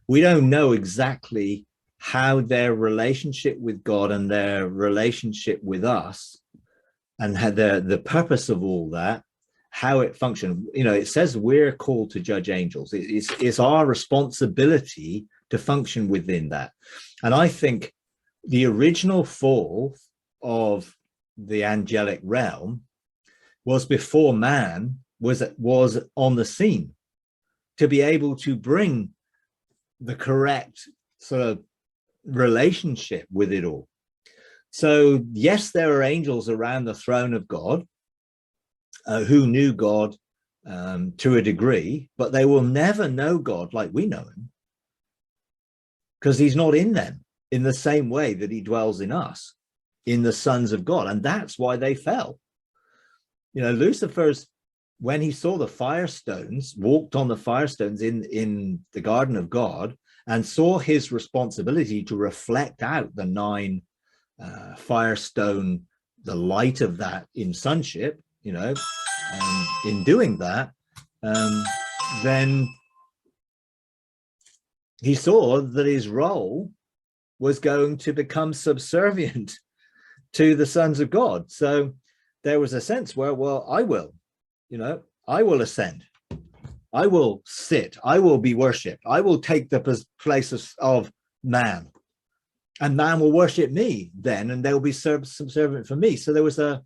We don't know exactly how their relationship with God and their relationship with us and how the purpose of all that, how it functioned. You know, it says we're called to judge angels. It's our responsibility to function within that. And I think the original fall of the angelic realm was before man was on the scene to be able to bring the correct sort of relationship with it all. So yes, there are angels around the throne of God who knew God to a degree, but they will never know God like we know him, because he's not in them in the same way that he dwells in us, in the sons of God. And that's why they fell. You know, Lucifer's, when he saw the firestones, walked on the firestones in the garden of God, and saw his responsibility to reflect out the 9 firestone, the light of that in sonship, you know, and in doing that, then he saw that his role was going to become subservient to the sons of God. So there was a sense where, well, I will, you know, I will ascend. I will sit. I will be worshipped. I will take the place of man, and man will worship me then, and they'll be subservient for me. So there was a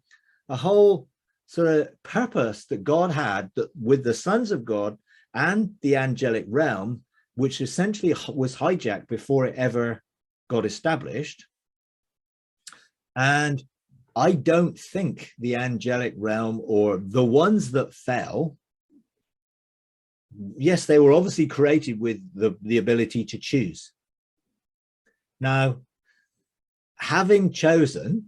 whole sort of purpose that God had that with the sons of God and the angelic realm, which essentially was hijacked before it ever got established. And I don't think the angelic realm, or the ones that fell, yes, they were obviously created with the ability to choose. Now, having chosen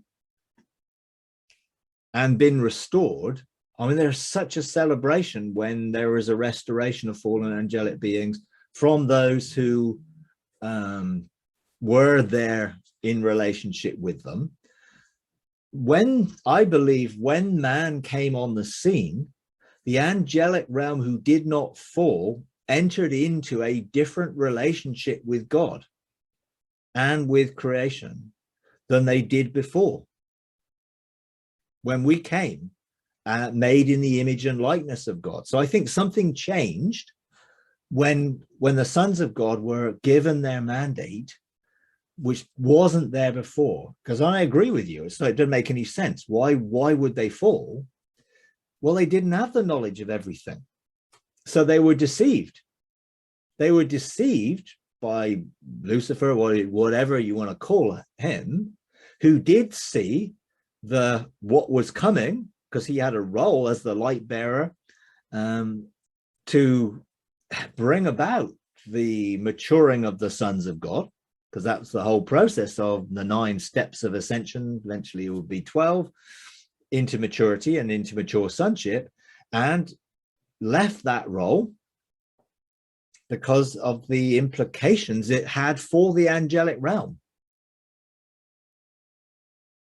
and been restored, I mean, there's such a celebration when there is a restoration of fallen angelic beings from those who were there in relationship with them. When, I believe, when man came on the scene, the angelic realm who did not fall entered into a different relationship with God and with creation than they did before. When we came, made in the image and likeness of God. So I think something changed when the sons of God were given their mandate, which wasn't there before. Because I agree with you, it's like, it doesn't make any sense. Why would they fall? Well, they didn't have the knowledge of everything. So they were deceived. They were deceived by Lucifer, whatever you want to call him, who did see what was coming, because he had a role as the light bearer to bring about the maturing of the sons of God, because that's the whole process of the 9 steps of ascension. Eventually it will be 12 into maturity and into mature sonship, and left that role because of the implications it had for the angelic realm.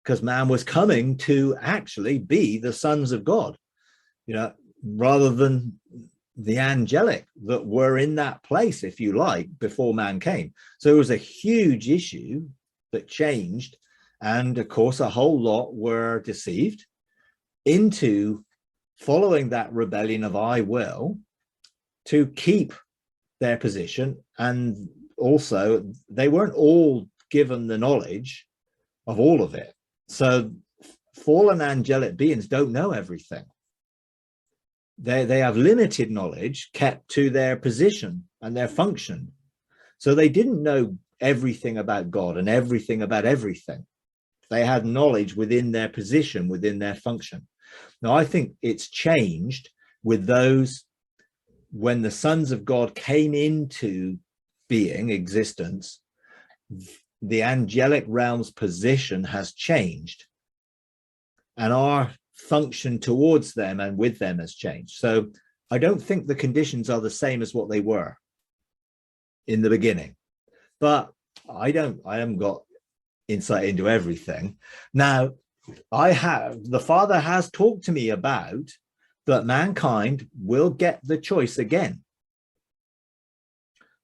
Because man was coming to actually be the sons of God, you know, rather than the angelic that were in that place, if you like, before man came. So it was a huge issue that changed. And of course, a whole lot were deceived into following that rebellion of I will to keep their position. And also, they weren't all given the knowledge of all of it. So fallen angelic beings don't know everything. They have limited knowledge kept to their position and their function. So they didn't know everything about God and everything about everything. They had knowledge within their position, within their function. Now, I think it's changed with those when the sons of God came into being, existence. The angelic realm's position has changed, and our function towards them and with them has changed. So I don't think the conditions are the same as what they were in the beginning, but I haven't got insight into everything. Now, the Father has talked to me about that mankind will get the choice again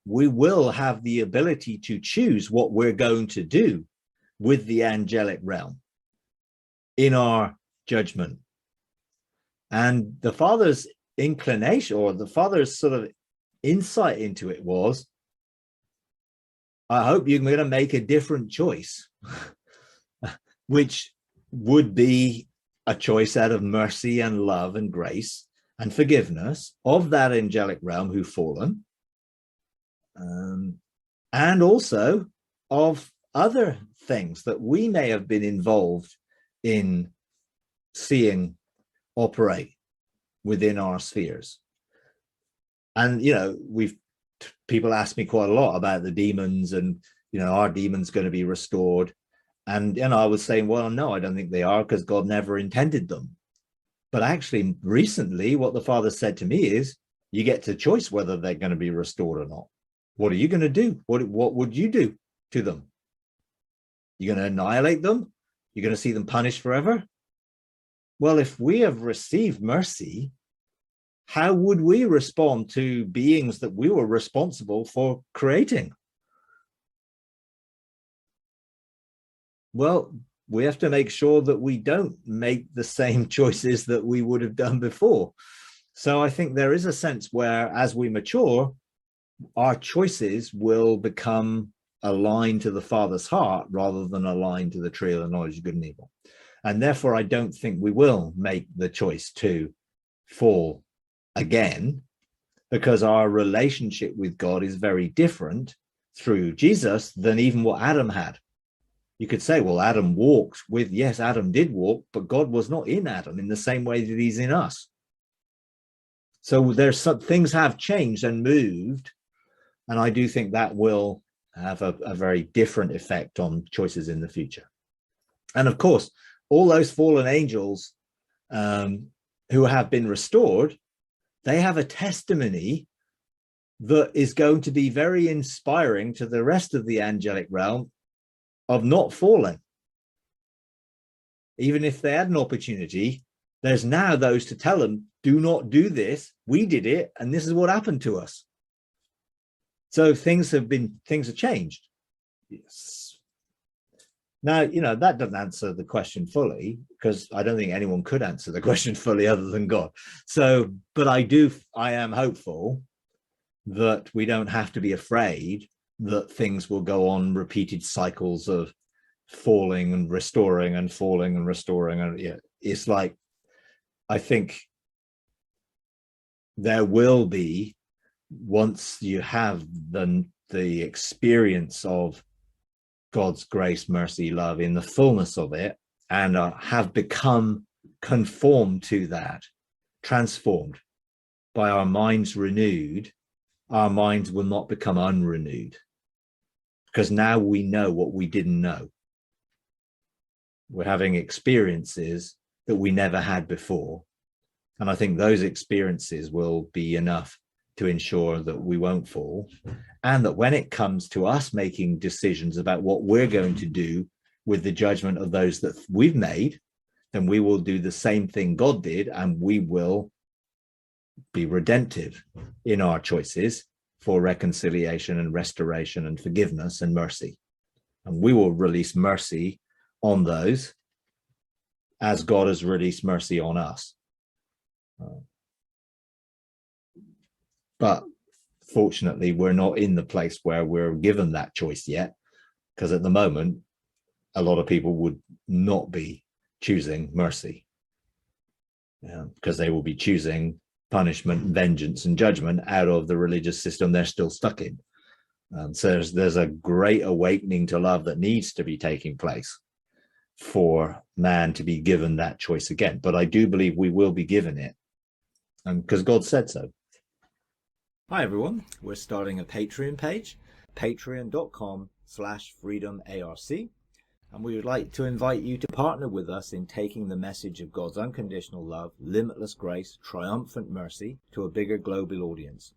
we will have the ability to choose what we're going to do with the angelic realm in our judgment. And the Father's inclination, or the Father's sort of insight into it was, I hope you're going to make a different choice, which would be a choice out of mercy and love and grace and forgiveness of that angelic realm who've fallen, and also of other things that we may have been involved in seeing operate within our spheres. And, you know, people ask me quite a lot about the demons and, you know, are demons going to be restored? And, you know, I was saying, well, no, I don't think they are, because God never intended them. But actually, recently, what the Father said to me is, you get to choose whether they're going to be restored or not. What are you going to do? What would you do to them? You're going to annihilate them? You're going to see them punished forever? Well, if we have received mercy, how would we respond to beings that we were responsible for creating? Well, we have to make sure that we don't make the same choices that we would have done before. So I think there is a sense where, as we mature, our choices will become aligned to the Father's heart rather than aligned to the tree of the knowledge of good and evil. And therefore, I don't think we will make the choice to fall again, because our relationship with God is very different through Jesus than even what Adam had. You could say, well, Adam walked with, yes, Adam did walk, but God was not in Adam in the same way that he's in us. So there's some things have changed and moved. And I do think that will have a very different effect on choices in the future. And of course, all those fallen angels who have been restored, they have a testimony that is going to be very inspiring to the rest of the angelic realm of not falling. Even if they had an opportunity, there's now those to tell them, do not do this. We did it, and this is what happened to us. So things have changed. Yes. Now, you know, that doesn't answer the question fully, because I don't think anyone could answer the question fully other than God. So, but I am hopeful that we don't have to be afraid that things will go on repeated cycles of falling and restoring and falling and restoring. And yeah, it's like, I think there will be, once you have the experience of God's grace, mercy, love in the fullness of it, and have become conformed to that, transformed by our minds renewed, our minds will not become unrenewed, because now we know what we didn't know. We're having experiences that we never had before. And I think those experiences will be enough to ensure that we won't fall. And that when it comes to us making decisions about what we're going to do with the judgment of those that we've made, then we will do the same thing God did, and we will be redemptive in our choices for reconciliation and restoration and forgiveness and mercy. And we will release mercy on those as God has released mercy on us. But fortunately, we're not in the place where we're given that choice yet, because at the moment, a lot of people would not be choosing mercy, because they will be choosing punishment, vengeance, and judgment out of the religious system they're still stuck in. So there's a great awakening to love that needs to be taking place for man to be given that choice again. But I do believe we will be given it, because God said so. Hi everyone, we're starting a Patreon page, patreon.com/freedomarc, and we would like to invite you to partner with us in taking the message of God's unconditional love, limitless grace, triumphant mercy to a bigger global audience.